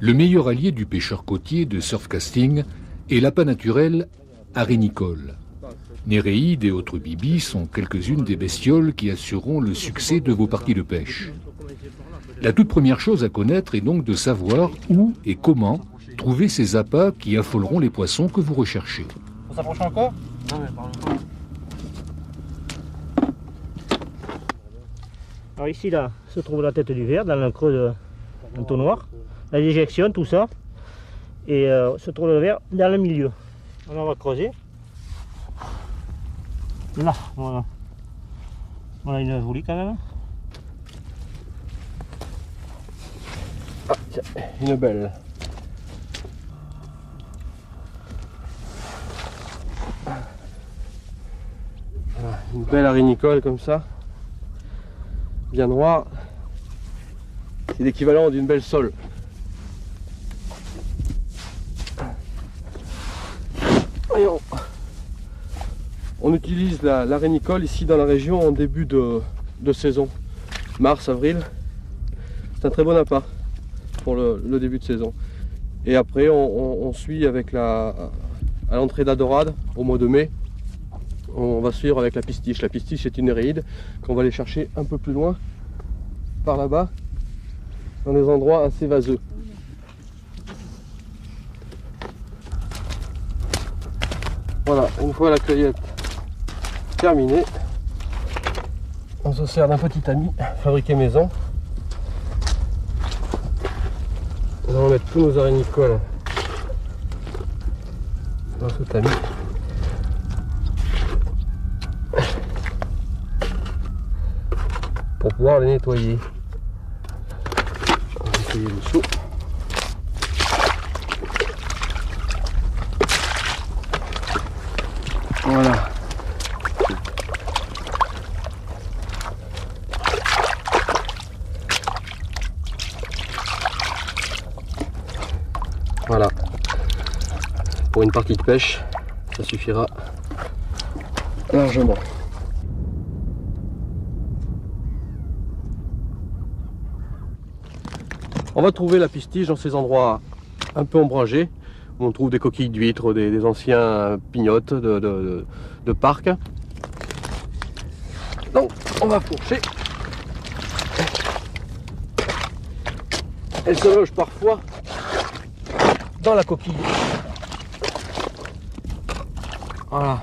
Le meilleur allié du pêcheur côtier de surfcasting est l'appât naturel arénicole. Néréides et autres bibis sont quelques-unes des bestioles qui assureront le succès de vos parties de pêche. La toute première chose à connaître est donc de savoir où et comment trouver ces appâts qui affoleront les poissons que vous recherchez. On s'approche encore? Non, mais parle pas. Alors ici, là, se trouve la tête du verre, dans le creux d'un tonnoir. La déjection, tout ça. Et se trouve le verre dans le milieu. Alors on va creuser. Là, voilà. On a une jolie quand même. Ah, tiens, une belle. Voilà, une belle arénicole comme ça. Bien noire. C'est l'équivalent d'une belle sole. Voyons. On utilise l'arénicole ici dans la région en début de saison. Mars, avril. C'est un très bon appât pour le début de saison. Et après on suit avec à l'entrée de la dorade au mois de mai. On va suivre avec la pistiche. La pistiche est une néréide qu'on va aller chercher un peu plus loin, par là-bas, dans des endroits assez vaseux. Voilà, une fois la cueillette terminée, on se sert d'un petit tamis fabriqué maison. On va mettre tous nos arénicoles dans ce tamis. Pour pouvoir les nettoyer. On va nettoyer dessous. Voilà. Voilà. Pour une partie de pêche, ça suffira largement. On va trouver la pistiche dans ces endroits un peu ombragés, où on trouve des coquilles d'huîtres, des anciens pignottes de parc. Donc on va fourcher. Elle se loge parfois dans la coquille. Voilà.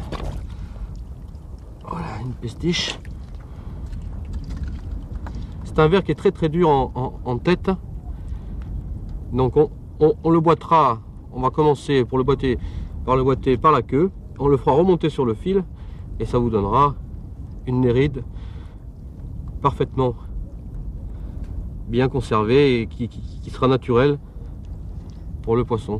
Voilà une pistiche. C'est un verre qui est très dur en tête. Donc on le boitera, on va commencer pour le boiter par la queue, on le fera remonter sur le fil et ça vous donnera une néride parfaitement bien conservée et qui sera naturelle pour le poisson.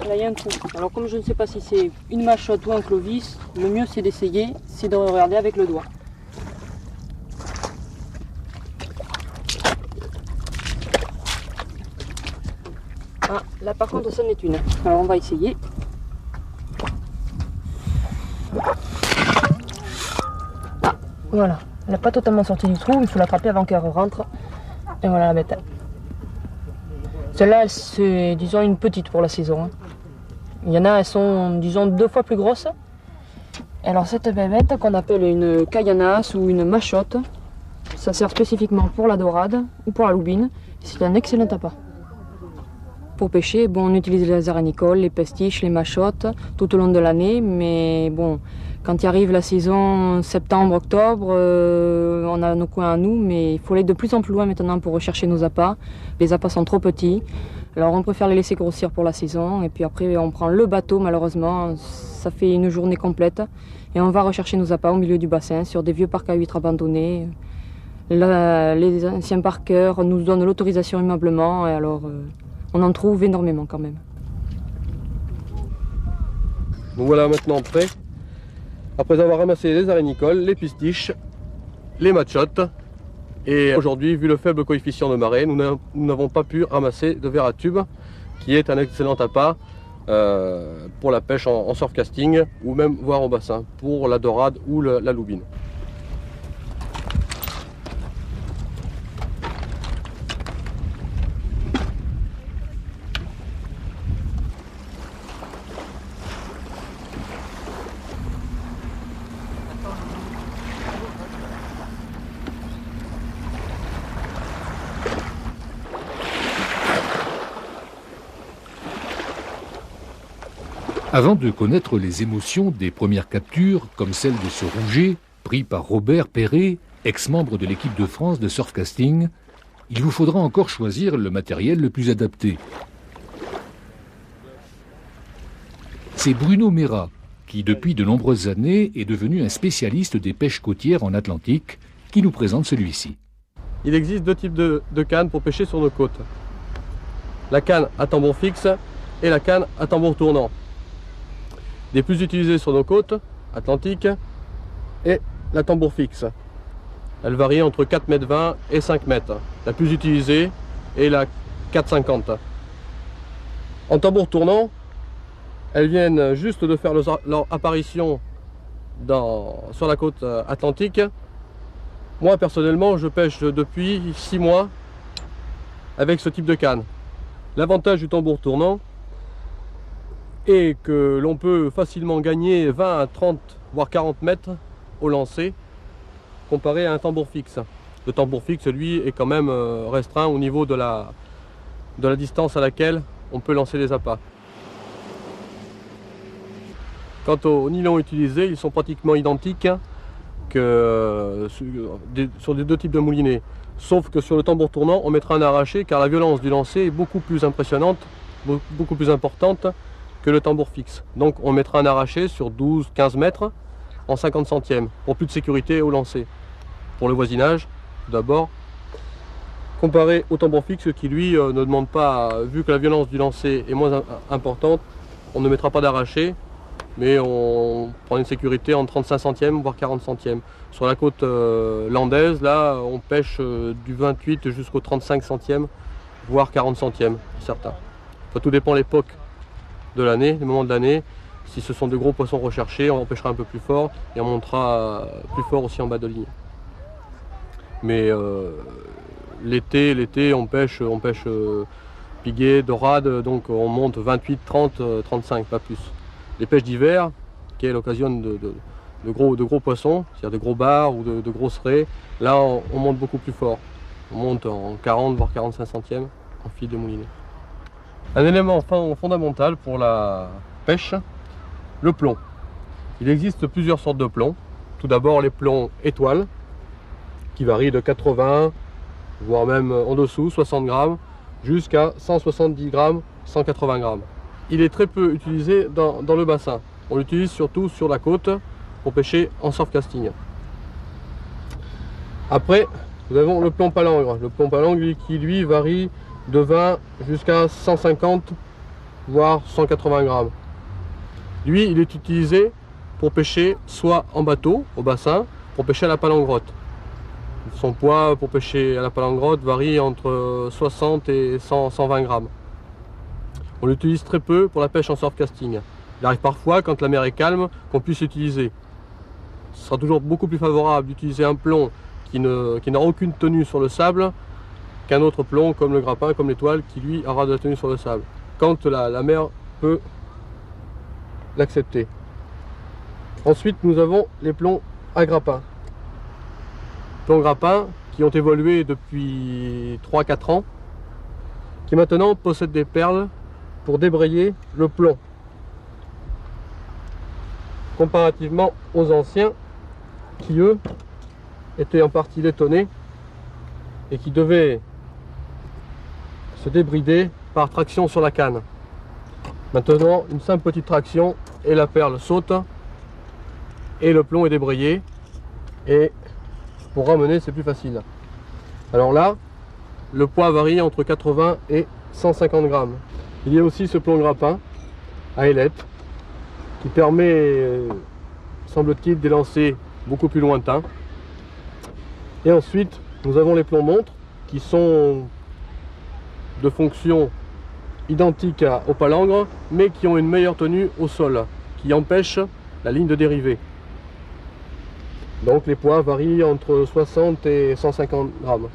Là, il y a un trou. Alors comme je ne sais pas si c'est une machotte ou un clovis, le mieux c'est d'essayer, c'est de regarder avec le doigt. Ah, là par contre ça en est une. Alors on va essayer. Ah, voilà. Elle n'est pas totalement sortie du trou, il faut l'attraper avant qu'elle rentre. Et voilà la bête. Celle-là, c'est disons une petite pour la saison. Il y en a, elles sont disons 2 fois plus grosses. Alors cette bébête qu'on appelle une caillanas ou une machotte, ça sert spécifiquement pour la dorade ou pour la loubine. C'est un excellent appât. Pour pêcher, bon, on utilise les arénicoles, les pestiches, les machottes tout au long de l'année, mais bon, quand il arrive la saison septembre-octobre, on a nos coins à nous, mais il faut aller de plus en plus loin maintenant pour rechercher nos appâts. Les appâts sont trop petits, alors on préfère les laisser grossir pour la saison, et puis après on prend le bateau, malheureusement, ça fait une journée complète, et on va rechercher nos appâts au milieu du bassin, sur des vieux parcs à huîtres abandonnés. Là, les anciens parqueurs nous donnent l'autorisation aimablement, et alors on en trouve énormément quand même. Donc voilà maintenant prêt. Après avoir ramassé les arénicoles, les pistiches, les machottes, et aujourd'hui, vu le faible coefficient de marée, nous n'avons pas pu ramasser de verre à tube qui est un excellent appât pour la pêche en surf casting ou même voire au bassin pour la dorade ou la loubine. Avant de connaître les émotions des premières captures, comme celle de ce rouget, pris par Robert Perret, ex-membre de l'équipe de France de surfcasting, il vous faudra encore choisir le matériel le plus adapté. C'est Bruno Mera, qui depuis de nombreuses années est devenu un spécialiste des pêches côtières en Atlantique, qui nous présente celui-ci. Il existe deux types de cannes pour pêcher sur nos côtes. La canne à tambour fixe et la canne à tambour tournant. Les plus utilisées sur nos côtes atlantiques est la tambour fixe. Elle varie entre 4,20 m et 5 m. La plus utilisée est la 4,50 m. En tambour tournant, elles viennent juste de faire leur apparition sur la côte atlantique. Moi personnellement, je pêche depuis 6 mois avec ce type de canne. L'avantage du tambour tournant est que l'on peut facilement gagner 20 à 30 voire 40 mètres au lancer comparé à un tambour fixe. Le tambour fixe, lui, est quand même restreint au niveau de la distance à laquelle on peut lancer les appâts. Quant aux nylons utilisés, ils sont pratiquement identiques que sur les deux types de moulinets. Sauf que sur le tambour tournant, on mettra un arraché car la violence du lancer est beaucoup plus impressionnante, beaucoup plus importante que le tambour fixe. Donc on mettra un arraché sur 12-15 mètres en 50 centièmes pour plus de sécurité au lancer. Pour le voisinage, d'abord, comparé au tambour fixe qui lui ne demande pas, vu que la violence du lancer est moins importante, on ne mettra pas d'arraché, mais on prend une sécurité en 35 centièmes voire 40 centièmes. Sur la côte landaise, là, on pêche du 28 jusqu'au 35 centièmes voire 40 centièmes pour certains. Enfin, tout dépend de l'époque de l'année, les moments de l'année. Si ce sont de gros poissons recherchés, on pêchera un peu plus fort et on montera plus fort aussi en bas de ligne. Mais l'été, on pêche piguet, dorade, donc on monte 28, 30, 35, pas plus. Les pêches d'hiver, qui est l'occasion de gros poissons, c'est-à-dire de gros bars ou de grosses raies, là on monte beaucoup plus fort. On monte en 40 voire 45 centièmes en fil de moulinet. Un élément fondamental pour la pêche, le plomb. Il existe plusieurs sortes de plombs. Tout d'abord les plombs étoiles, qui varient de 80, voire même en dessous, 60 grammes, jusqu'à 170 grammes, 180 grammes. Il est très peu utilisé dans le bassin. On l'utilise surtout sur la côte pour pêcher en surfcasting. Après, nous avons le plomb palangre. Le plomb palangre qui lui varie de 20 jusqu'à 150 voire 180 grammes. Lui, il est utilisé pour pêcher soit en bateau, au bassin, pour pêcher à la palangrotte. Son poids pour pêcher à la palangrotte varie entre 60 et 120 grammes. On l'utilise très peu pour la pêche en surfcasting. Il arrive parfois, quand la mer est calme, qu'on puisse l'utiliser. Ce sera toujours beaucoup plus favorable d'utiliser un plomb qui n'a aucune tenue sur le sable qu'un autre plomb comme le grappin, comme l'étoile, qui lui aura de la tenue sur le sable, quand la mer peut l'accepter. Ensuite, nous avons les plombs à grappin. Plombs grappin qui ont évolué depuis 3-4 ans, qui maintenant possèdent des perles pour débrayer le plomb. Comparativement aux anciens, qui eux étaient en partie létonnés et qui devaient se débrider par traction sur la canne. Maintenant, une simple petite traction et la perle saute et le plomb est débrayé, et pour ramener c'est plus facile. Alors là, le poids varie entre 80 et 150 grammes. Il y a aussi ce plomb grappin à ailette qui permet, semble-t-il, des lancers beaucoup plus lointains. Et ensuite, nous avons les plombs montres qui sont de fonction identiques aux palangres, mais qui ont une meilleure tenue au sol, qui empêchent la ligne de dérivée. Donc les poids varient entre 60 et 150 grammes.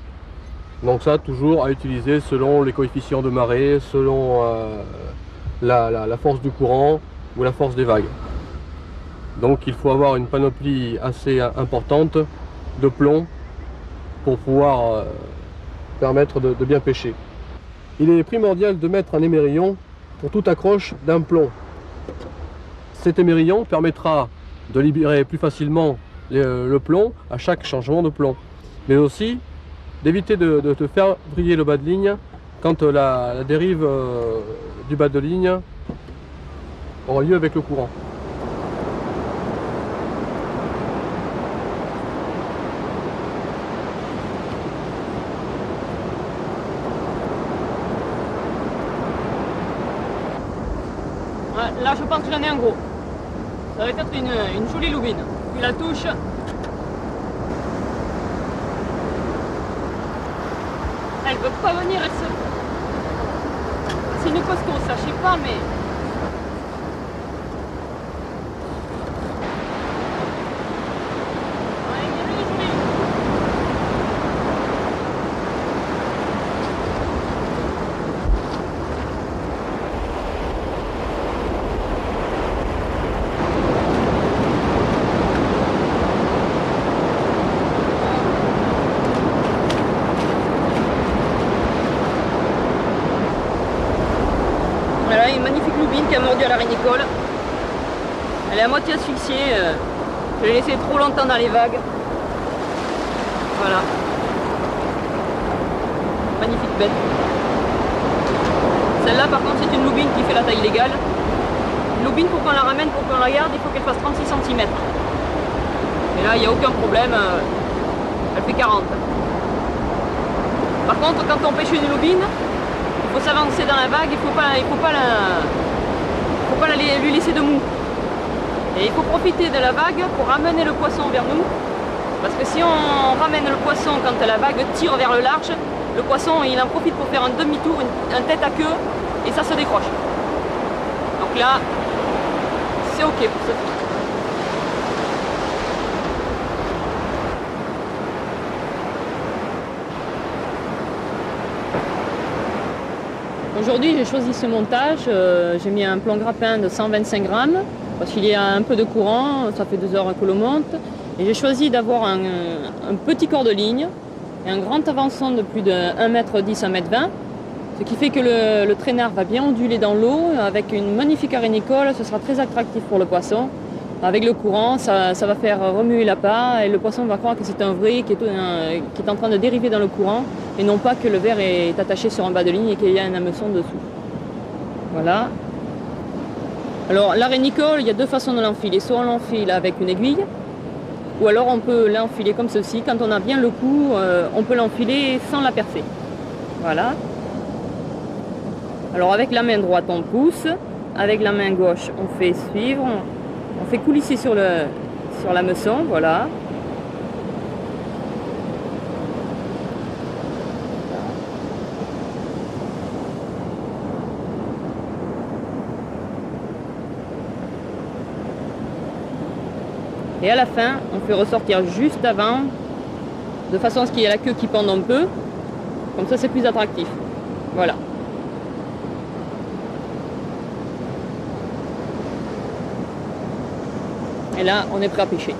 Donc ça, toujours à utiliser selon les coefficients de marée, selon la force du courant ou la force des vagues. Donc il faut avoir une panoplie assez importante de plomb pour pouvoir permettre de bien pêcher. Il est primordial de mettre un émerillon pour toute accroche d'un plomb. Cet émerillon permettra de libérer plus facilement le plomb à chaque changement de plomb, mais aussi d'éviter de te faire vriller le bas de ligne quand la dérive du bas de ligne aura lieu avec le courant. Là, je pense que j'en ai un gros. Ça va être une jolie loubine. Puis la touche. Elle ne veut pas venir, elle se... C'est une costaud, ça, je sais pas, mais... Voilà, une magnifique loubine qui a mordu à la rénicole. Elle est à moitié asphyxiée. Je l'ai laissée trop longtemps dans les vagues. Voilà. Magnifique bête. Celle-là, par contre, c'est une loubine qui fait la taille légale. Une loubine, pour qu'on la ramène, pour qu'on la garde, il faut qu'elle fasse 36 cm. Et là, il n'y a aucun problème. Elle fait 40. Par contre, quand on pêche une loubine, il faut s'avancer dans la vague, il faut pas lui laisser de mou. Et il faut profiter de la vague pour ramener le poisson vers nous. Parce que si on ramène le poisson quand la vague tire vers le large, le poisson il en profite pour faire un demi-tour, un tête à queue, et ça se décroche. Donc là, c'est ok pour ce truc. Aujourd'hui, j'ai choisi ce montage. J'ai mis un plomb grappin de 125 grammes parce qu'il y a un peu de courant, ça fait 2 heures que l'eau monte. Et j'ai choisi d'avoir un petit corps de ligne et un grand avançon de plus de 1,10 m, 1,20 m, ce qui fait que le traînard va bien onduler dans l'eau avec une magnifique arénicole. Ce sera très attractif pour le poisson. Avec le courant, ça va faire remuer l'appât et le poisson va croire que c'est un vrai qui est en train de dériver dans le courant et non pas que le verre est attaché sur un bas de ligne et qu'il y a un hameçon dessous. Voilà. Alors la rénicole, il y a 2 façons de l'enfiler. Soit on l'enfile avec une aiguille, ou alors on peut l'enfiler comme ceci. Quand on a bien le coup, on peut l'enfiler sans la percer. Voilà. Alors avec la main droite, on pousse. Avec la main gauche, on fait suivre. On fait coulisser sur l'hameçon, voilà. Et à la fin, on fait ressortir juste avant, de façon à ce qu'il y ait la queue qui pende un peu. Comme ça, c'est plus attractif. Voilà. Et là, on est prêt à pêcher.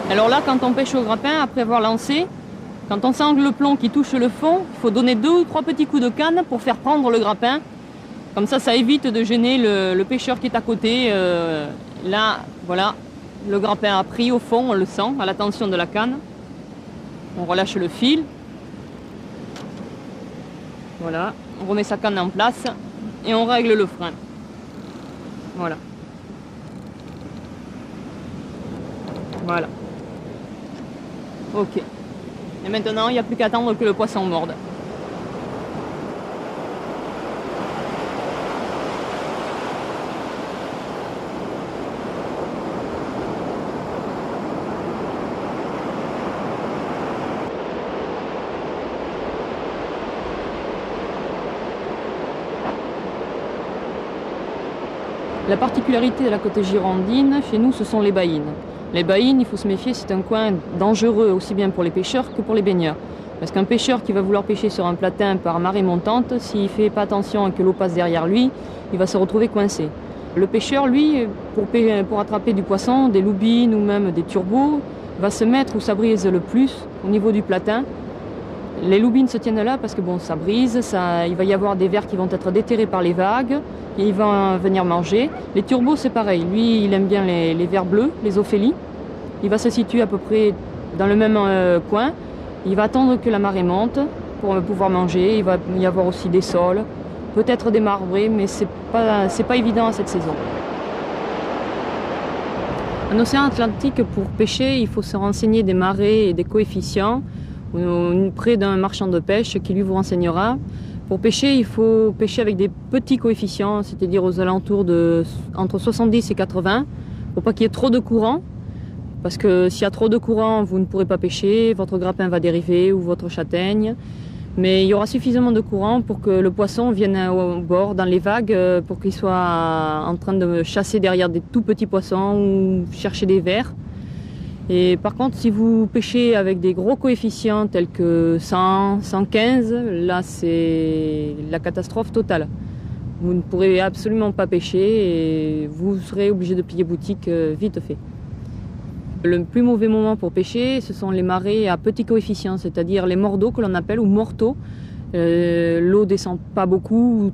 Alors là, quand on pêche au grappin, après avoir lancé, quand on sent le plomb qui touche le fond, il faut donner 2 ou 3 petits coups de canne pour faire prendre le grappin. Comme ça évite de gêner le pêcheur qui est à côté. Là, voilà, le grappin a pris au fond, on le sent, à la tension de la canne. On relâche le fil. Voilà, on remet sa canne en place et on règle le frein. Voilà. Voilà. Ok. Et maintenant, il n'y a plus qu'à attendre que le poisson morde. La particularité de la côte girondine, chez nous, ce sont les baïnes. Les baïnes, il faut se méfier, c'est un coin dangereux aussi bien pour les pêcheurs que pour les baigneurs. Parce qu'un pêcheur qui va vouloir pêcher sur un platin par marée montante, s'il ne fait pas attention et que l'eau passe derrière lui, il va se retrouver coincé. Le pêcheur, lui, pour attraper du poisson, des loubines ou même des turbos, va se mettre où ça brise le plus, au niveau du platin. Les loubines se tiennent là parce que bon, ça brise, il va y avoir des vers qui vont être déterrés par les vagues, et il va venir manger. Les turbos, c'est pareil. Lui, il aime bien les vers bleus, les ophélies. Il va se situer à peu près dans le même coin. Il va attendre que la marée monte pour pouvoir manger. Il va y avoir aussi des sols, peut-être des marbrés, mais c'est pas évident à cette saison. En océan Atlantique, pour pêcher, il faut se renseigner des marées et des coefficients près d'un marchand de pêche qui lui vous renseignera. Pour pêcher, il faut pêcher avec des petits coefficients, c'est-à-dire aux alentours de entre 70 et 80, pour pas qu'il y ait trop de courant. Parce que s'il y a trop de courant, vous ne pourrez pas pêcher, votre grappin va dériver ou votre châtaigne. Mais il y aura suffisamment de courant pour que le poisson vienne au bord, dans les vagues, pour qu'il soit en train de chasser derrière des tout petits poissons ou chercher des vers. Et par contre, si vous pêchez avec des gros coefficients tels que 100, 115, là c'est la catastrophe totale. Vous ne pourrez absolument pas pêcher et vous serez obligé de piller boutique vite fait. Le plus mauvais moment pour pêcher, ce sont les marées à petits coefficients, c'est-à-dire les morts que l'on appelle, ou morteaux. L'eau descend pas beaucoup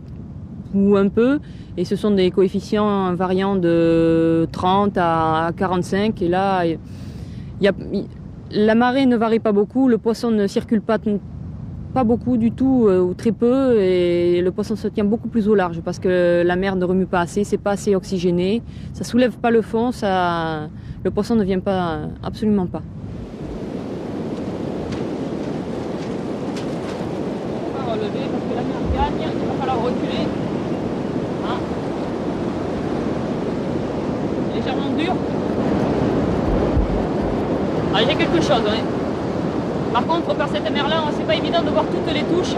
ou un peu, et ce sont des coefficients variant de 30 à 45, et là, la marée ne varie pas beaucoup, le poisson ne circule pas beaucoup du tout, ou très peu, et le poisson se tient beaucoup plus au large, parce que la mer ne remue pas assez, c'est pas assez oxygéné, ça soulève pas le fond, le poisson ne vient pas, absolument pas. On va relever parce que la mer gagne, il va falloir reculer. Hein, légèrement dur. Ah, j'ai quelque chose, hein. Par contre, par cette mer-là, c'est pas évident de voir toutes les touches.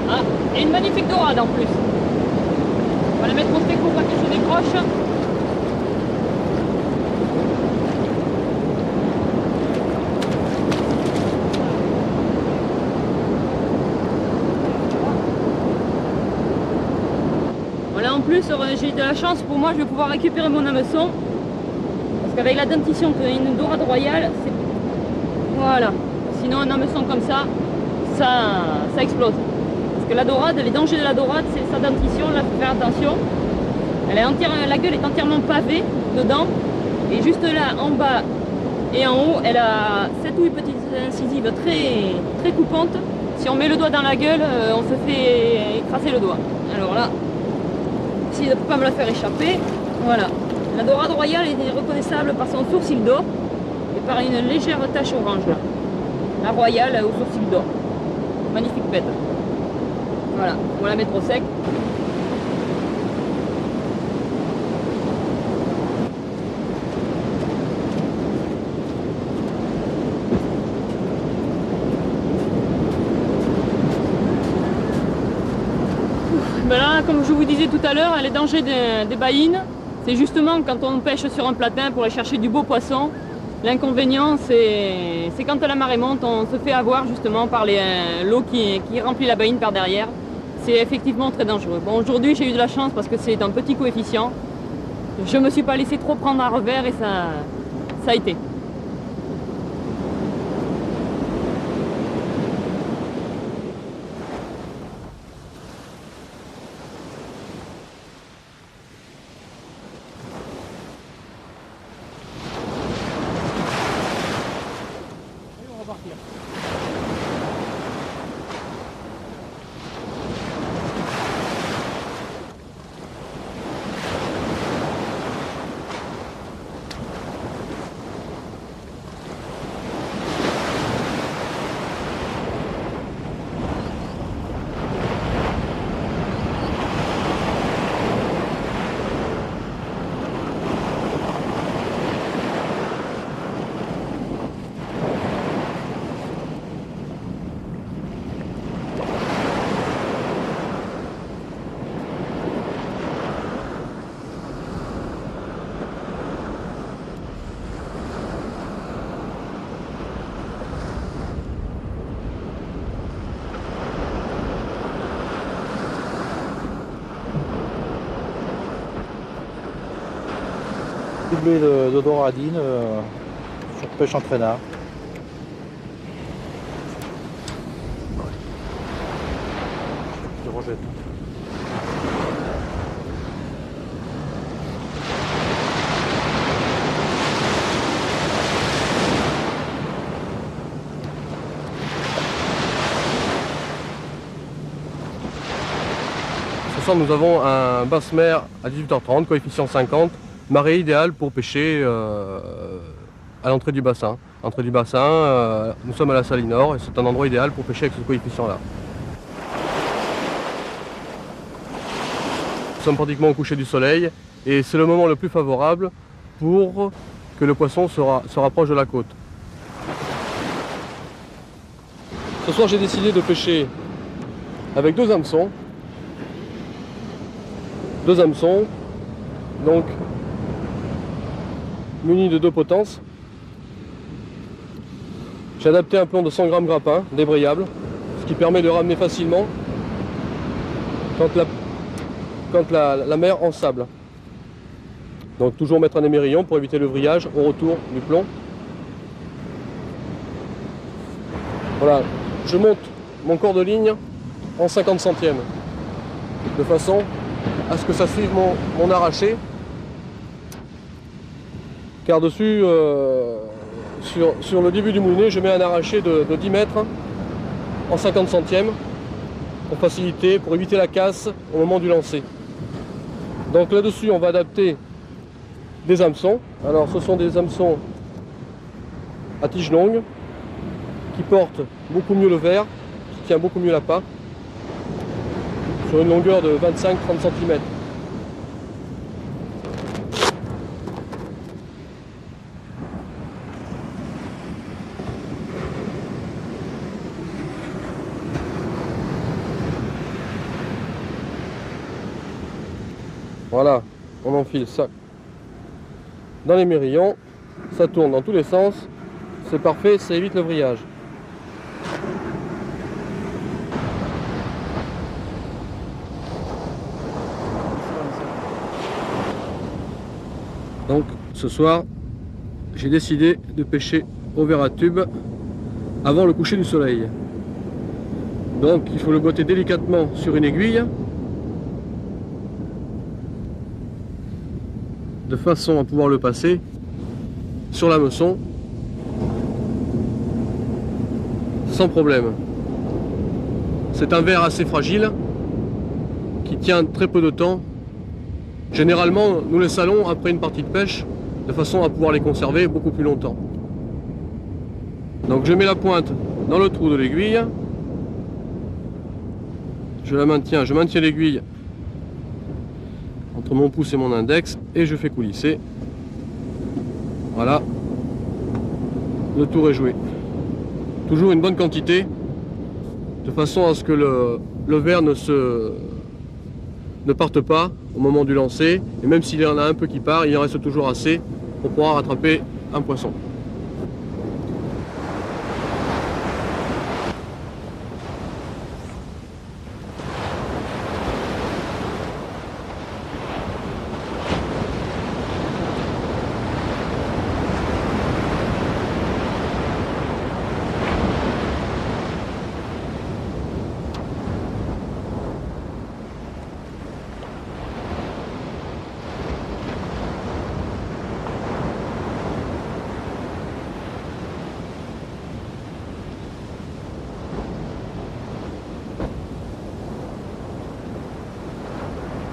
Hein, et une magnifique dorade en plus. On va la mettre au séco pour que je décroche. Voilà, en plus, j'ai de la chance pour moi, je vais pouvoir récupérer mon hameçon. Parce qu'avec la dentition d'une dorade royale, c'est... Voilà. Sinon, un hameçon comme ça explose. Parce que la dorade, les dangers de la dorade, c'est sa dentition, là, faut faire attention. La gueule est entièrement pavée dedans. Et juste là, en bas et en haut, elle a 7 ou 8 petites incisives très, très coupantes. Si on met le doigt dans la gueule, on se fait écraser le doigt. Alors là, si je ne peux pas me la faire échapper, voilà. La dorade royale est reconnaissable par son sourcil d'or et par une légère tache orange là. La royale au sourcil d'or. Magnifique bête. Voilà, on va la mettre au sec. Ben là, comme je vous disais tout à l'heure, les dangers des baïnes, c'est justement quand on pêche sur un platin pour aller chercher du beau poisson. L'inconvénient, c'est quand la marée monte, on se fait avoir justement par l'eau qui remplit la baïne par derrière. C'est effectivement très dangereux. Bon, aujourd'hui, j'ai eu de la chance parce que c'est un petit coefficient. Je ne me suis pas laissé trop prendre à revers et ça a été. doublé de doradine sur pêche en traînard. Je rejette. Ce soir, nous avons un basse mer à 18h30, coefficient 50, marée idéale pour pêcher à l'entrée du bassin. L'entrée du bassin, nous sommes à la Saline Nord et c'est un endroit idéal pour pêcher avec ce coefficient-là. Nous sommes pratiquement au coucher du soleil et c'est le moment le plus favorable pour que le poisson se rapproche de la côte. Ce soir, j'ai décidé de pêcher avec deux hameçons. Deux hameçons, donc munis de 2 potences. J'ai adapté un plan de 100 grammes grappin, débrayable, ce qui permet de ramener facilement quand la mer ensable. Donc toujours mettre un émerillon pour éviter le vrillage au retour du plomb. Voilà, je monte mon corps de ligne en 50 centièmes, de façon à ce que ça suive mon arraché, car dessus, sur le début du moulinet, je mets un arraché de 10 mètres en 50 centièmes pour faciliter, pour éviter la casse au moment du lancer. Donc là-dessus, on va adapter des hameçons. Alors ce sont des hameçons à tige longue qui portent beaucoup mieux le verre, qui tient beaucoup mieux l'appât, sur une longueur de 25-30 cm. Voilà, on enfile ça dans les mérillons, ça tourne dans tous les sens, c'est parfait, ça évite le vrillage. Donc ce soir, j'ai décidé de pêcher au verre à tube avant le coucher du soleil. Donc il faut le botter délicatement sur une aiguille, de façon à pouvoir le passer sur l'hameçon sans problème. C'est un verre assez fragile qui tient très peu de temps. Généralement, nous les salons après une partie de pêche, de façon à pouvoir les conserver beaucoup plus longtemps. Donc je mets la pointe dans le trou de l'aiguille, je maintiens l'aiguille entre mon pouce et mon index et je fais coulisser. Voilà, le tour est joué. Toujours une bonne quantité, de façon à ce que le verre ne parte pas au moment du lancer, et même s'il y en a un peu qui part, il en reste toujours assez pour pouvoir rattraper un poisson.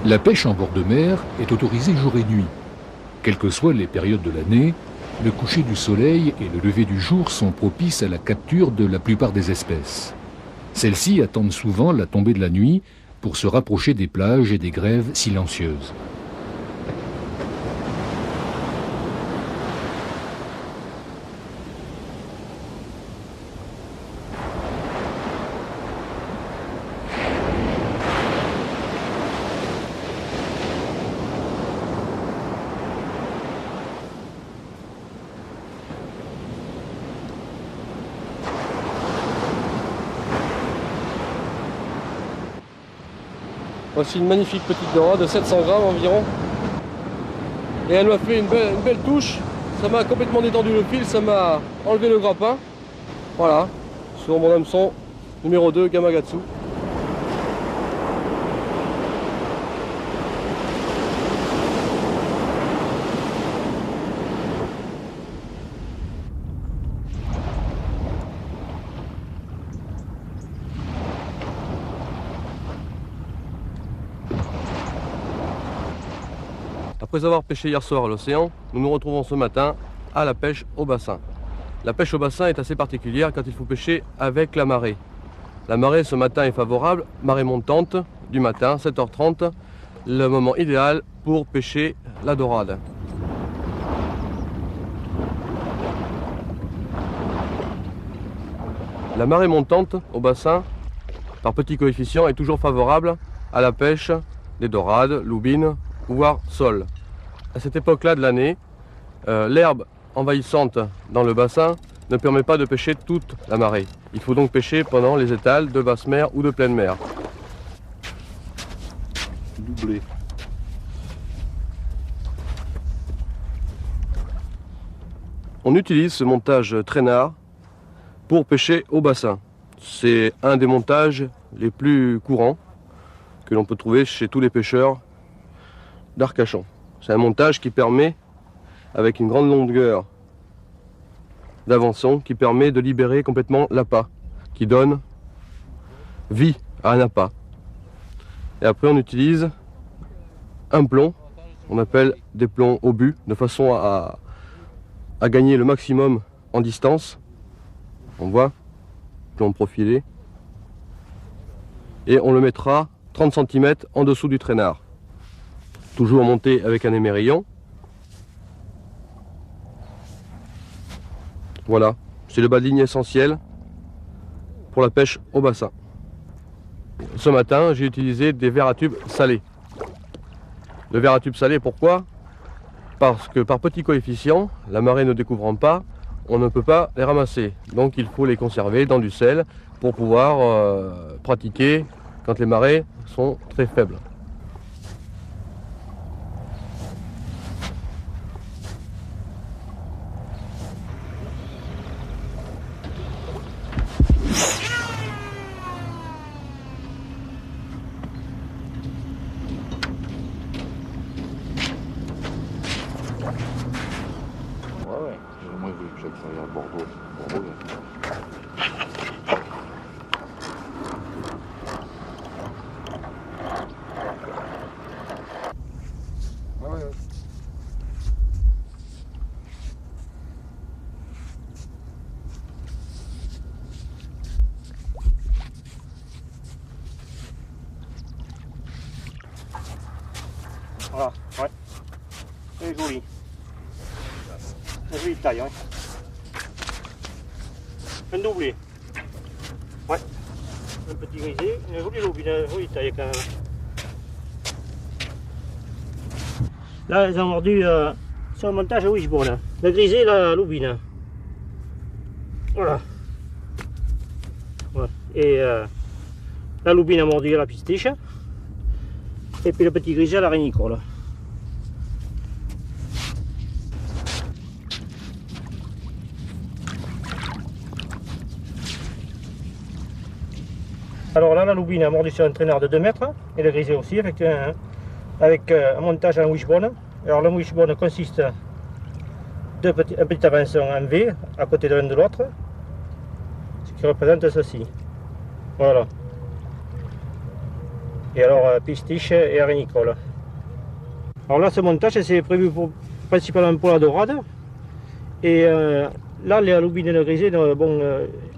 La pêche en bord de mer est autorisée jour et nuit. Quelles que soient les périodes de l'année, le coucher du soleil et le lever du jour sont propices à la capture de la plupart des espèces. Celles-ci attendent souvent la tombée de la nuit pour se rapprocher des plages et des grèves silencieuses. Voici une magnifique petite dorade de 700 grammes environ. Et elle m'a fait une belle touche. Ça m'a complètement détendu le fil, ça m'a enlevé le grappin. Voilà, sur mon hameçon numéro 2 Gamakatsu. Après avoir pêché hier soir à l'océan, nous nous retrouvons ce matin à la pêche au bassin. La pêche au bassin est assez particulière quand il faut pêcher avec la marée. La marée ce matin est favorable, marée montante du matin, 7h30, le moment idéal pour pêcher la dorade. La marée montante au bassin, par petit coefficient, est toujours favorable à la pêche des dorades, loubines, voire soles. À cette époque-là de l'année, l'herbe envahissante dans le bassin ne permet pas de pêcher toute la marée. Il faut donc pêcher pendant les étals de basse mer ou de pleine mer. Doublé. On utilise ce montage traînard pour pêcher au bassin. C'est un des montages les plus courants que l'on peut trouver chez tous les pêcheurs d'Arcachon. C'est un montage qui permet, avec une grande longueur d'avançon, qui permet de libérer complètement l'appât, qui donne vie à un appât. Et après on utilise un plomb, on appelle des plombs obus, de façon à gagner le maximum en distance. On voit, plomb profilé. Et on le mettra 30 cm en dessous du traînard. Toujours monté avec un émerillon. Voilà, c'est le bas de ligne essentiel pour la pêche au bassin. Ce matin, j'ai utilisé des verres à tubes salés. Le verre à tube salé, pourquoi? Parce que par petit coefficient, la marée ne découvrant pas, on ne peut pas les ramasser. Donc il faut les conserver dans du sel pour pouvoir pratiquer quand les marées sont très faibles. Moi, je voulais que ça aille à Bordeaux. Bordeaux, Voilà, ouais. C'est joli. C'est joli de taille, hein. Un doublé. Ouais. Un petit grisé, une jolie lobine, une jolie taille quand même. Là, ils ont mordu sur le montage à wishbone. Le grisé, la lobine. Voilà. Voilà. Et la lobine a mordu à la pistiche. Et puis le petit grisé à la rénicole. Alors là, la loubine a mordu sur un traînard de 2 mètres et le grisé aussi avec un montage en wishbone. Alors le wishbone consiste d'un petit avançon en V à côté de l'un de l'autre, ce qui représente ceci. Voilà. Et alors pistiche et arénicole. Alors là, ce montage c'est prévu principalement pour la dorade. Et là, les loubines et le grisé, bon,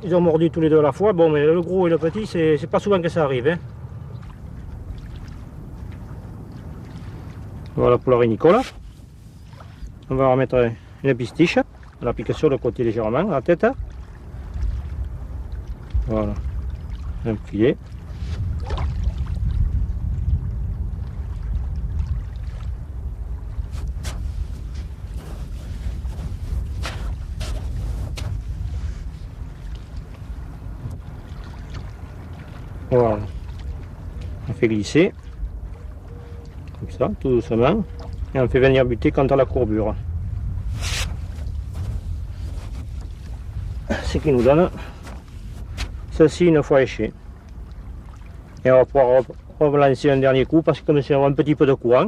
ils ont mordu tous les deux à la fois. Bon, mais le gros et le petit, c'est pas souvent que ça arrive. Hein. Voilà pour la rénicole. On va remettre une pistiche. On l'applique sur le côté légèrement, à la tête. Voilà. Un filet. Voilà, on fait glisser, comme ça, tout doucement. Et on fait venir buter quand on a la courbure. Ce qui nous donne ceci une fois éché. Et on va pouvoir relancer un dernier coup parce que comme c'est un petit peu de courant.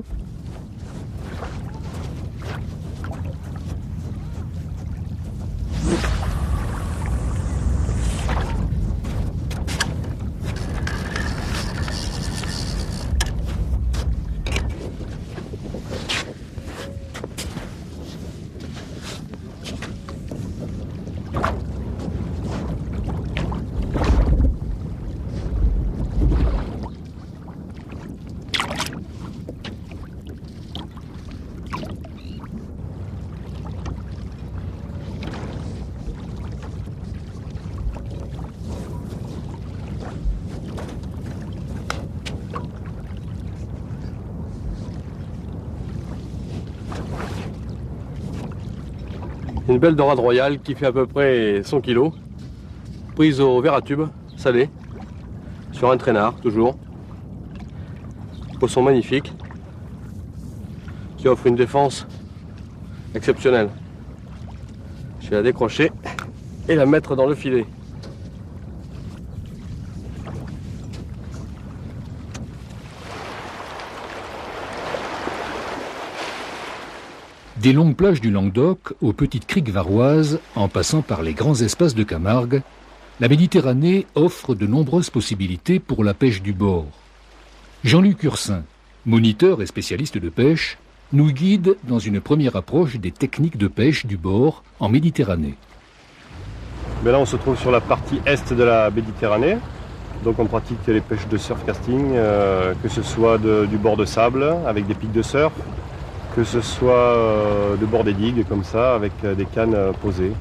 Une belle dorade royale qui fait à peu près 100 kg, prise au verre à tube, salé, sur un traînard toujours. Poisson magnifique, qui offre une défense exceptionnelle. Je vais la décrocher et la mettre dans le filet. Des longues plages du Languedoc aux petites criques varoises, en passant par les grands espaces de Camargue, la Méditerranée offre de nombreuses possibilités pour la pêche du bord. Jean-Luc Ursin, moniteur et spécialiste de pêche, nous guide dans une première approche des techniques de pêche du bord en Méditerranée. Mais là, on se trouve sur la partie est de la Méditerranée. Donc on pratique les pêches de surf casting, que ce soit du bord de sable avec des pics de surf, que ce soit de bord des digues comme ça avec des cannes posées.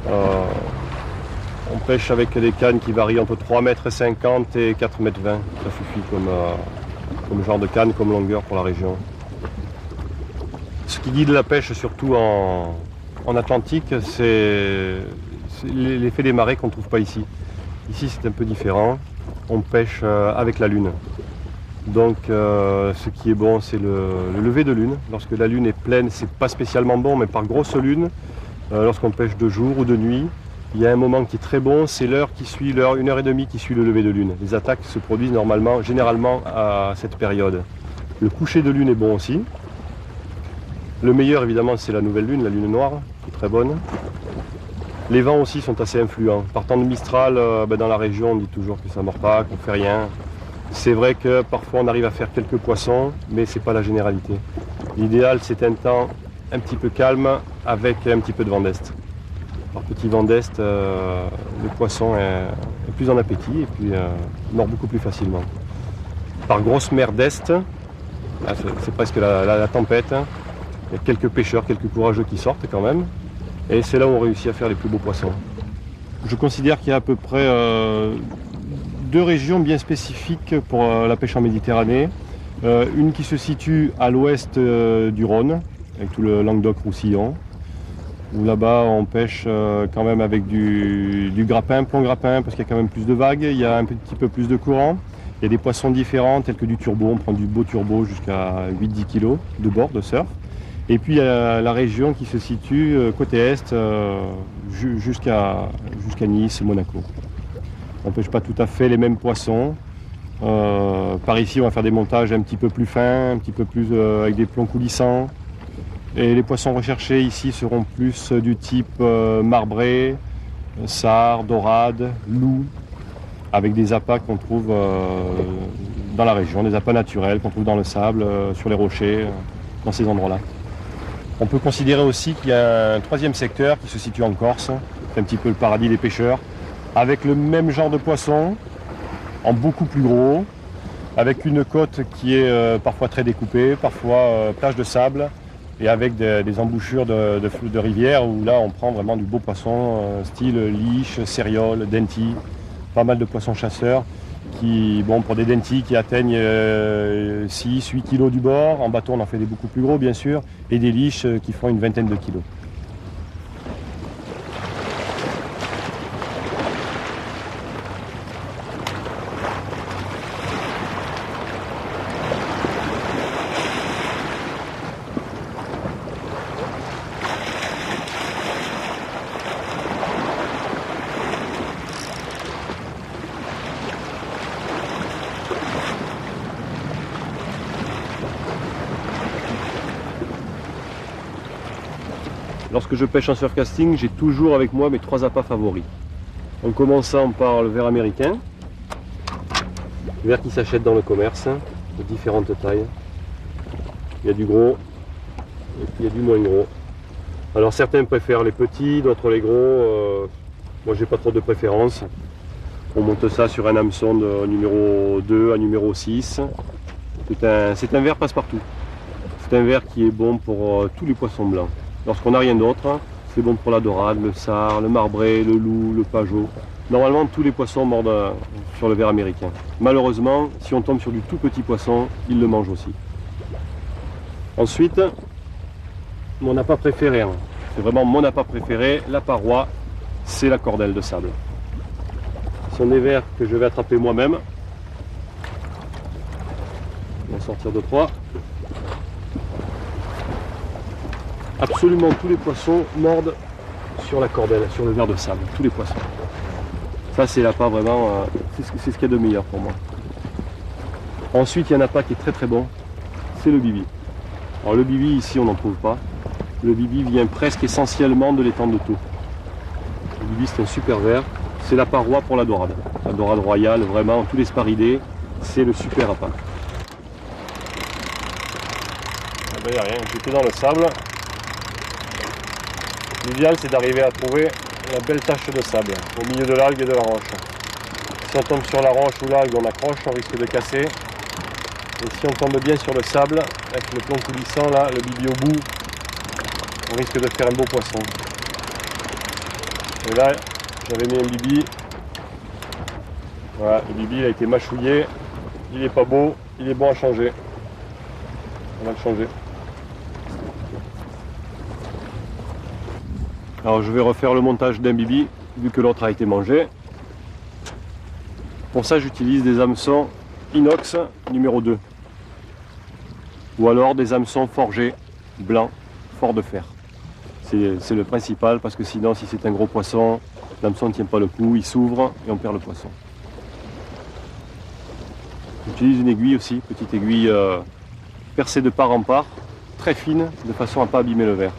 On pêche avec des cannes qui varient entre 3,50 m et 4,20 m. Ça suffit comme genre de canne, comme longueur pour la région. Ce qui guide la pêche surtout en Atlantique, c'est l'effet des marées qu'on ne trouve pas ici. Ici c'est un peu différent, on pêche avec la lune. Donc ce qui est bon, c'est le lever de lune. Lorsque la lune est pleine, c'est pas spécialement bon, mais par grosse lune, lorsqu'on pêche de jour ou de nuit, il y a un moment qui est très bon, c'est l'heure qui suit, l'heure, 1h30 qui suit le lever de lune. Les attaques se produisent généralement à cette période. Le coucher de lune est bon aussi. Le meilleur évidemment c'est la nouvelle lune, la lune noire, qui est très bonne. Les vents aussi sont assez influents. Partant de Mistral, dans la région, on dit toujours que ça ne mord pas, qu'on ne fait rien. C'est vrai que parfois on arrive à faire quelques poissons, mais ce n'est pas la généralité. L'idéal c'est un temps un petit peu calme avec un petit peu de vent d'est. Par petit vent d'est, le poisson est plus en appétit et puis mord beaucoup plus facilement. Par grosse mer d'est, c'est presque la tempête, il y a quelques pêcheurs, quelques courageux qui sortent quand même, et c'est là où on réussit à faire les plus beaux poissons. Je considère qu'il y a à peu près deux régions bien spécifiques pour la pêche en Méditerranée. Une qui se situe à l'ouest du Rhône, avec tout le Languedoc-Roussillon, où là-bas on pêche quand même avec du grappin, plomb grappin, parce qu'il y a quand même plus de vagues, il y a un petit peu plus de courant. Il y a des poissons différents, tels que du turbo, on prend du beau turbo jusqu'à 8-10 kg de bord, de surf. Et puis il y a la région qui se situe côté est, jusqu'à Nice, Monaco. On ne pêche pas tout à fait les mêmes poissons. Par ici, on va faire des montages un petit peu plus fins, un petit peu plus avec des plombs coulissants. Et les poissons recherchés ici seront plus du type marbré, sard, dorade, loup, avec des appâts qu'on trouve dans la région, des appâts naturels qu'on trouve dans le sable, sur les rochers, dans ces endroits-là. On peut considérer aussi qu'il y a un troisième secteur qui se situe en Corse, c'est un petit peu le paradis des pêcheurs, avec le même genre de poisson, en beaucoup plus gros, avec une côte qui est parfois très découpée, parfois plage de sable, et avec des embouchures de rivières où là on prend vraiment du beau poisson, style liche, céréole, denti, pas mal de poissons chasseurs qui, bon, pour des dentis qui atteignent 6-8 kg du bord, en bateau on en fait des beaucoup plus gros bien sûr, et des liches qui font une vingtaine de kilos. Lorsque je pêche en surfcasting, j'ai toujours avec moi mes 3 appâts favoris. En commençant par le verre américain, le verre qui s'achète dans le commerce, de différentes tailles. Il y a du gros et puis il y a du moins gros. Alors certains préfèrent les petits, d'autres les gros. Moi j'ai pas trop de préférence. On monte ça sur un hameçon de numéro 2 à numéro 6. C'est un verre passe-partout. C'est un verre qui est bon pour tous les poissons blancs. Lorsqu'on n'a rien d'autre, c'est bon pour la dorade, le sard, le marbré, le loup, le pajot. Normalement, tous les poissons mordent sur le verre américain. Malheureusement, si on tombe sur du tout petit poisson, ils le mangent aussi. Ensuite, mon appât préféré, c'est vraiment mon appât préféré, la paroi, c'est la cordelle de sable. Ce sont des vers que je vais attraper moi-même. On va sortir de 3. Absolument tous les poissons mordent sur la cordelle, sur le ver de sable, tous les poissons. Ça c'est l'appât vraiment, c'est ce qu'il y a de meilleur pour moi. Ensuite il y a un appât qui est très très bon, c'est le bibi. Alors le bibi ici on n'en trouve pas. Le bibi vient presque essentiellement de l'étang de Thau. Le bibi c'est un super ver, c'est l'appât roi pour la dorade. La dorade royale, vraiment, tous les sparidés, c'est le super appât. Ah ben, y a rien, j'étais dans le sable. L'idéal c'est d'arriver à trouver la belle tache de sable au milieu de l'algue et de la roche. Si on tombe sur la roche ou l'algue, on accroche, on risque de casser. Et si on tombe bien sur le sable, avec le plomb coulissant là, le bibi au bout, on risque de faire un beau poisson. Et là, j'avais mis un bibi. Voilà, le bibi il a été mâchouillé. Il n'est pas beau, il est bon à changer. On va le changer. Alors je vais refaire le montage d'un bibi, vu que l'autre a été mangé. Pour ça j'utilise des hameçons inox numéro 2. Ou alors des hameçons forgés, blancs, forts de fer. C'est le principal, parce que sinon si c'est un gros poisson, l'hameçon ne tient pas le coup, il s'ouvre et on perd le poisson. J'utilise une aiguille aussi, petite aiguille percée de part en part, très fine, de façon à ne pas abîmer le verre.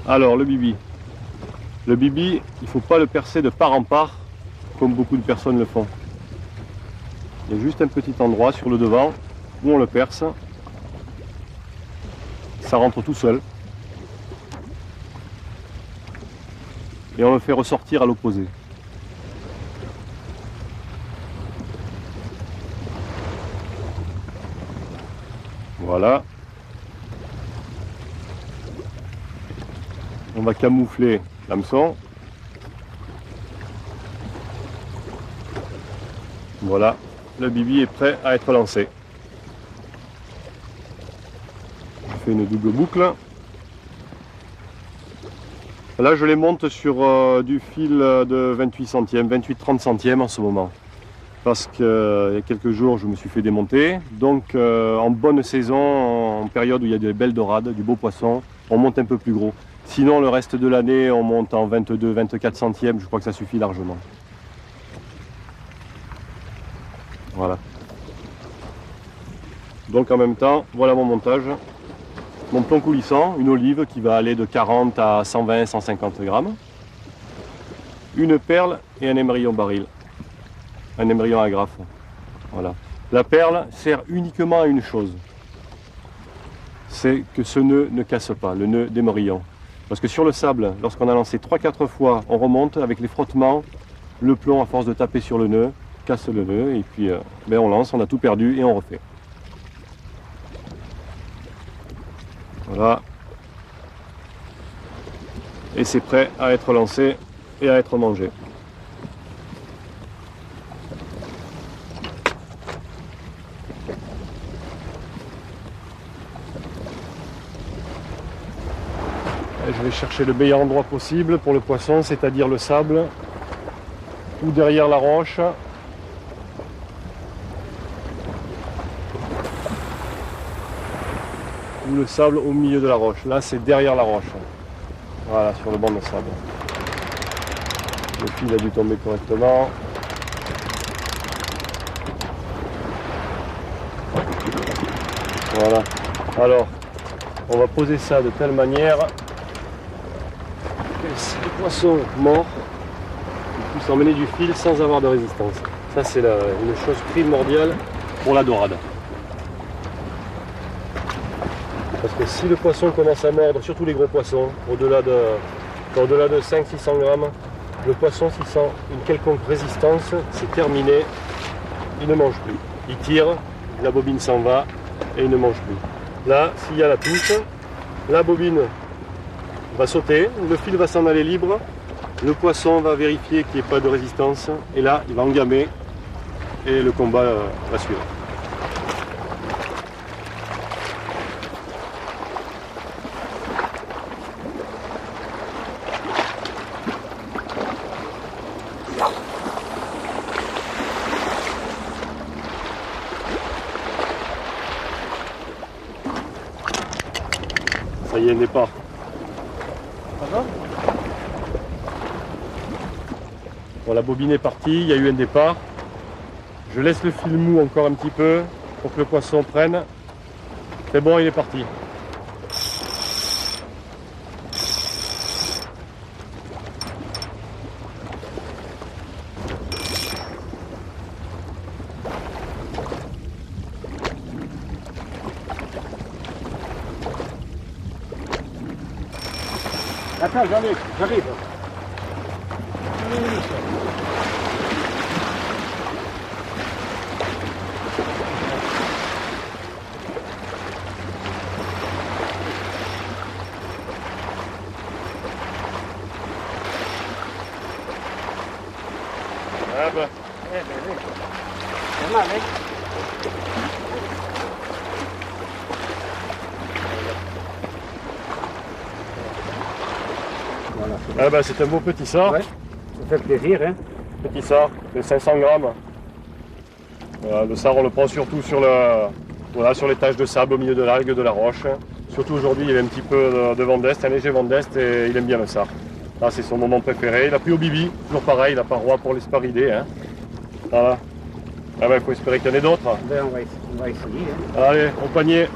Alors le bibi. Le bibi, il ne faut pas le percer de part en part, comme beaucoup de personnes le font. Il y a juste un petit endroit sur le devant où on le perce. Ça rentre tout seul. Et on le fait ressortir à l'opposé. Voilà. On va camoufler l'hameçon. Voilà, le bibi est prêt à être lancé. Je fais une double boucle. Là je les monte sur du fil de 28 centièmes, 28-30 centièmes en ce moment. Parce qu'il y a quelques jours je me suis fait démonter. Donc en bonne saison, en période où il y a des belles dorades, du beau poisson, on monte un peu plus gros. Sinon le reste de l'année on monte en 22-24 centièmes, je crois que ça suffit largement. Voilà. Donc en même temps, voilà mon montage. Mon plomb coulissant, une olive qui va aller de 40 à 120-150 grammes. Une perle et un émerillon baril. Un émerillon agrafe. Voilà. La perle sert uniquement à une chose. C'est que ce nœud ne casse pas, le nœud d'émerillon. Parce que sur le sable, lorsqu'on a lancé 3-4 fois, on remonte avec les frottements, le plomb à force de taper sur le nœud, casse le nœud et puis on lance, on a tout perdu et on refait. Voilà. Et c'est prêt à être lancé et à être mangé. Je vais chercher le meilleur endroit possible pour le poisson, c'est-à-dire le sable ou derrière la roche. Ou le sable au milieu de la roche. Là, c'est derrière la roche. Voilà, sur le banc de sable. Le fil a dû tomber correctement. Voilà. Alors, on va poser ça de telle manière que si le poisson mord, il puisse emmener du fil sans avoir de résistance. Ça, c'est une chose primordiale pour la dorade. Parce que si le poisson commence à mordre, surtout les gros poissons, au-delà de 500-600 grammes, le poisson, s'il sent une quelconque résistance, c'est terminé, il ne mange plus. Il tire, la bobine s'en va et il ne mange plus. Là, s'il y a la touche, la bobine va sauter, le fil va s'en aller libre, le poisson va vérifier qu'il n'y ait pas de résistance et là, il va engamer et le combat va suivre. Ça y est, départ. Bon, la bobine est partie, il y a eu un départ. Je laisse le fil mou encore un petit peu pour que le poisson prenne. C'est bon, il est parti. Attends, j'arrive. Ah bah. C'est mal, hein? Ah bah, c'est un beau petit sort. Ouais. Ça fait plaisir, hein? Petit sort de 500 grammes. Voilà, le sard, on le prend surtout sur, sur les taches de sable au milieu de l'algue, de la roche. Surtout aujourd'hui, il y avait un petit peu de vent d'est, un léger vent d'est, et il aime bien le sard. Là, c'est son moment préféré. Il a pris au bibi, toujours pareil, la paroi pour les sparidés. Hein. Voilà. Ah ben, il faut espérer qu'il y en ait d'autres. Ben, on va essayer. Hein. Allez, au panier.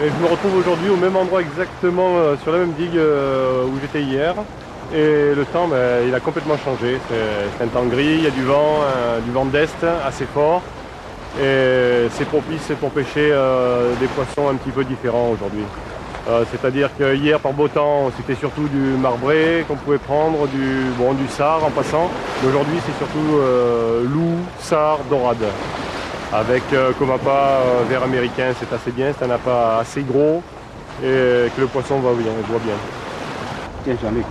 Et je me retrouve aujourd'hui au même endroit exactement sur la même digue où j'étais hier. Et le temps, il a complètement changé. C'est un temps gris, il y a du vent d'est assez fort. Et c'est propice pour pêcher des poissons un petit peu différents aujourd'hui. C'est-à-dire que hier, par beau temps, c'était surtout du marbré qu'on pouvait prendre, du sard en passant. Mais aujourd'hui, c'est surtout loup, sard, dorade. Avec comme appât ver américain, c'est assez bien, c'est un appât assez gros et que le poisson voit bien. Tiens, j'en ai.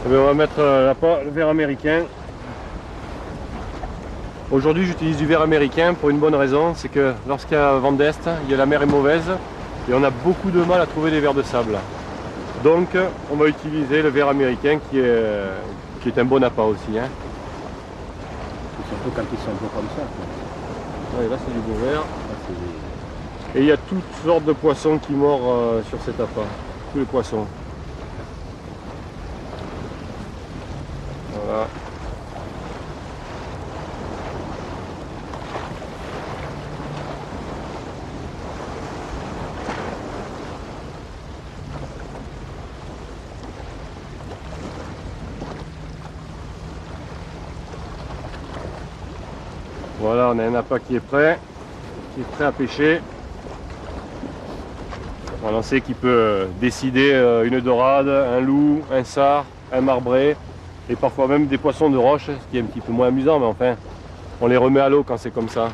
On va mettre l'appât, le ver américain. Aujourd'hui, j'utilise du ver américain pour une bonne raison, c'est que lorsqu'il y a vent d'est, la mer est mauvaise et on a beaucoup de mal à trouver des vers de sable. Donc, on va utiliser le ver américain qui est un bon appât aussi. Hein. Surtout quand ils sont beaux comme ça. Ouais, là c'est du beau vert. Et il y a toutes sortes de poissons qui mordent sur cet appât. Tous les poissons. Voilà. Voilà, on a un appât qui est prêt à pêcher. Voilà, on sait qu'il peut décider une dorade, un loup, un sard, un marbré et parfois même des poissons de roche, ce qui est un petit peu moins amusant, mais enfin, on les remet à l'eau quand c'est comme ça.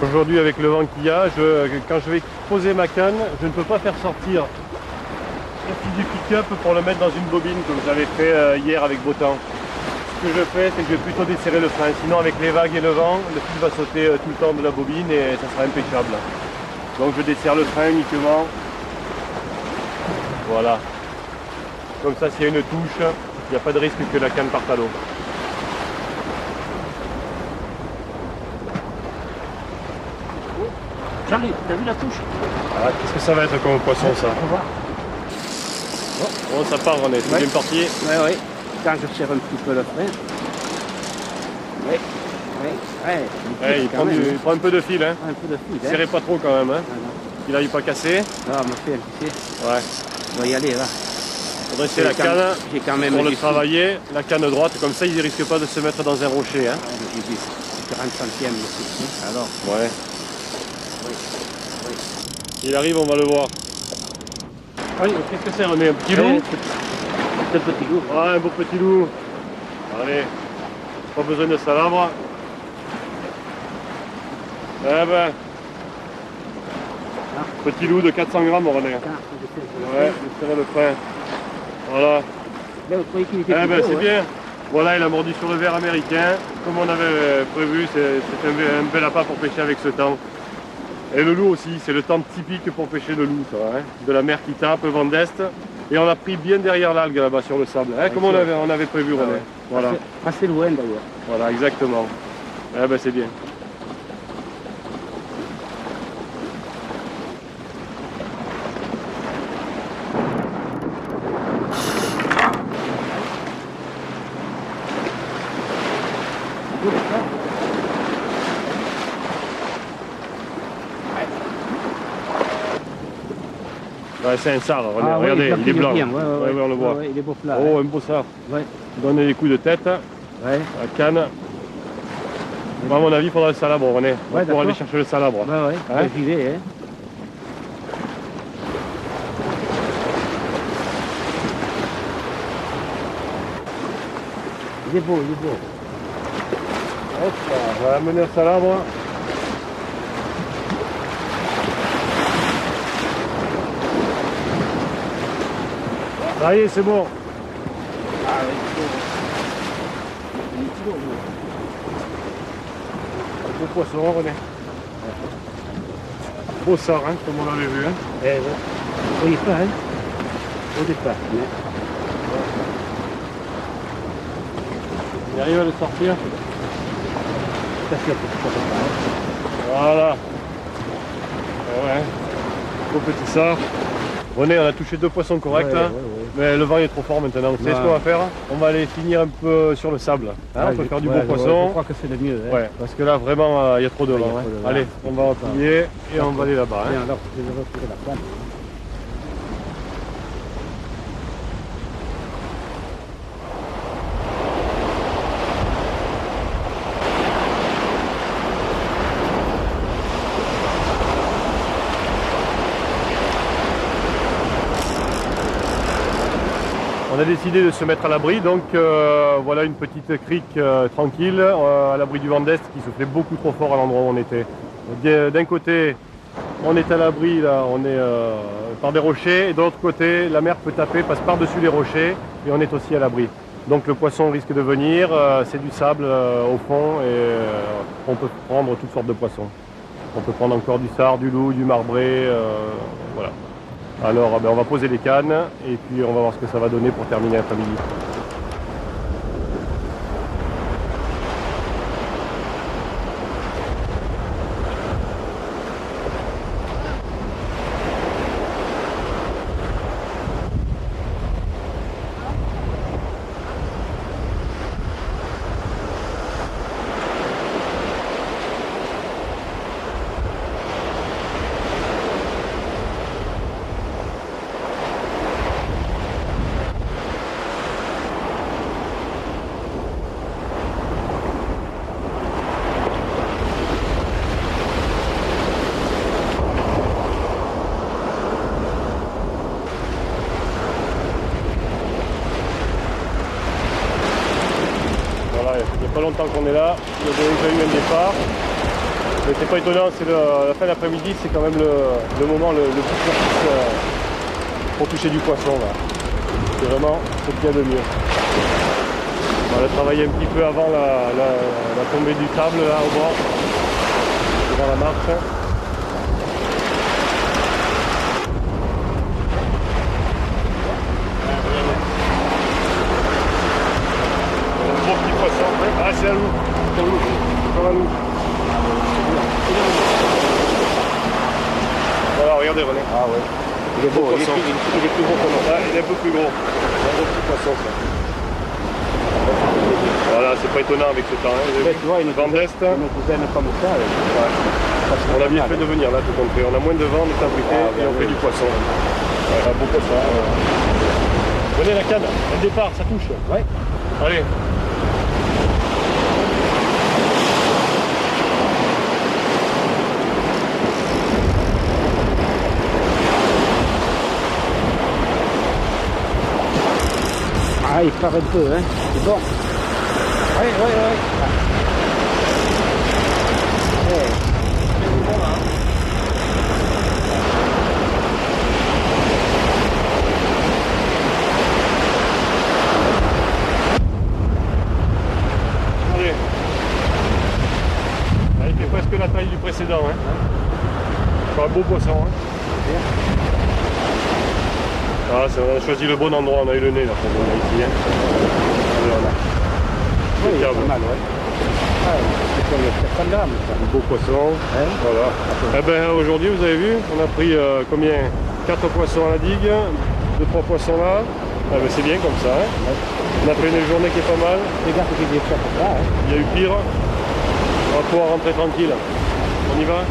Aujourd'hui, avec le vent qu'il y a, quand je vais poser ma canne, je ne peux pas faire sortir le fil du pick-up pour le mettre dans une bobine comme j'avais fait hier avec beau temps. Ce que je fais, c'est que je vais plutôt desserrer le frein. Sinon, avec les vagues et le vent, le fil va sauter tout le temps de la bobine et ça sera impêchable. Donc je desserre le frein uniquement. Voilà. Comme ça, s'il y a une touche, il n'y a pas de risque que la canne parte à l'eau. Charlie, t'as vu la touche? Ah, qu'est-ce que ça va être comme poisson ça? On va voir. Bon, ça part, on est bien parti. Oui. Quand je serre un petit peu le frein. Oui. Ouais, il prend un peu de fil, hein. Un peu de fil. Serrez pas trop quand même, hein. Qu'il n'arrive pas à casser. Non, on m'a fait un petit. Ouais. On va y aller là. Redresser la canne J'ai quand même pour le travailler. La canne droite, comme ça, il ne risque pas de se mettre dans un rocher. Hein. J'ai vu 40 centièmes ici. Alors. Ouais. Oui. Il arrive, on va le voir. Allez, qu'est-ce que c'est, René? Un petit loup? C'est un petit loup. Ouais, un beau petit loup. Allez, pas besoin de salabre. Eh ben, petit loup de 400 grammes, René. Ouais, je serrai le frein. Voilà. Eh ben, c'est bien. Voilà, il a mordu sur le ver américain. Comme on avait prévu, c'est un bel appât pour pêcher avec ce temps. Et le loup aussi, c'est le temps typique pour pêcher le loup, ça, hein. De la mer qui tape, vent d'est. Et on a pris bien derrière l'algue là-bas sur le sable, hein, comme on avait prévu, René. Voilà. Assez loin d'ailleurs. Voilà, exactement. Eh ben, c'est bien. Ouais, c'est un sard, regardez, il est blanc. Bien, on le voit. il est beau plat. Oh, un beau sard. Ouais. Donne des coups de tête, Ouais. la canne. Moi, à mon avis, il faudra le salabre, René. Pour aller chercher le salabre. Ouais. Hein? J'y vais, hein. Il est beau. Hop là, on va amener le salabre. Ça y est, c'est bon. Un beau poisson, René. Beau sard, hein, comme on l'avait vu. Hein. Au départ, hein. Au départ. Il arrive à le sortir. Voilà. Ouais. Beau petit sard. René, on a touché 2 poissons corrects là. Mais le vent est trop fort maintenant. Vous savez ce qu'on va faire? On va aller finir un peu sur le sable. Hein, on peut faire du beau poisson. Je crois que c'est le mieux. Hein. Ouais, parce que là vraiment il y a trop de vent. Hein. Allez, on va plier et on va aller là-bas. Hein. Alors, je vais retirer la canne. On a décidé de se mettre à l'abri, donc voilà une petite crique tranquille, à l'abri du vent d'est qui soufflait beaucoup trop fort à l'endroit où on était. D'un côté, on est à l'abri, là, on est par des rochers, et de l'autre côté, la mer peut taper, passe par-dessus les rochers, et on est aussi à l'abri. Donc le poisson risque de venir, c'est du sable au fond, et on peut prendre toutes sortes de poissons. On peut prendre encore du sard, du loup, du marbré, voilà. Alors on va poser les cannes et puis on va voir ce que ça va donner pour terminer l'après-midi. Il n'y a pas longtemps qu'on est là, il y a déjà eu un départ. Mais c'est pas étonnant, c'est la fin d'après-midi, c'est quand même le moment le plus propice pour toucher du poisson là. C'est vraiment ce qu'il y a de mieux. On a travaillé un petit peu avant la tombée du sable là au bord, devant la marche. Beau petit poisson. Ah, c'est un loup. C'est un loup. C'est un loup. Voilà, regardez René. Ah ouais. Il est beau, il est plus gros que l'autre. Ah, il est un peu plus gros. Un gros petit poisson ça. Voilà, c'est pas étonnant avec ce temps. Hein. Tu vois, une vent d'est. Comme ça. Ouais. On a bien fait de venir là, tout compris. On a moins de vent, on est abrité et on fait du poisson. Ouais, un beau poisson. Venez la canne, le départ, ça touche. Ouais. Allez. Ah, il part un peu, hein. C'est bon. Oui, oui, oui. Allez. Ah, il fait presque la taille du précédent. Hein. C'est un beau poisson. Hein. Ah, on a choisi le bon endroit, on a eu le nez là pour venir ici. Hein. Voilà. Oui, c'est pas mal, ouais. Ah, c'est 400 grammes, ça. Un beau poisson. Hein, voilà. Eh ben, aujourd'hui, vous avez vu, on a pris combien 4 poissons à la digue, 2-3 poissons là. Ah, ben, c'est bien comme ça. Hein. Ouais. On a fait une journée qui est pas mal. Regarde ce qu'il y a eu pire. On va pouvoir rentrer tranquille. On y va?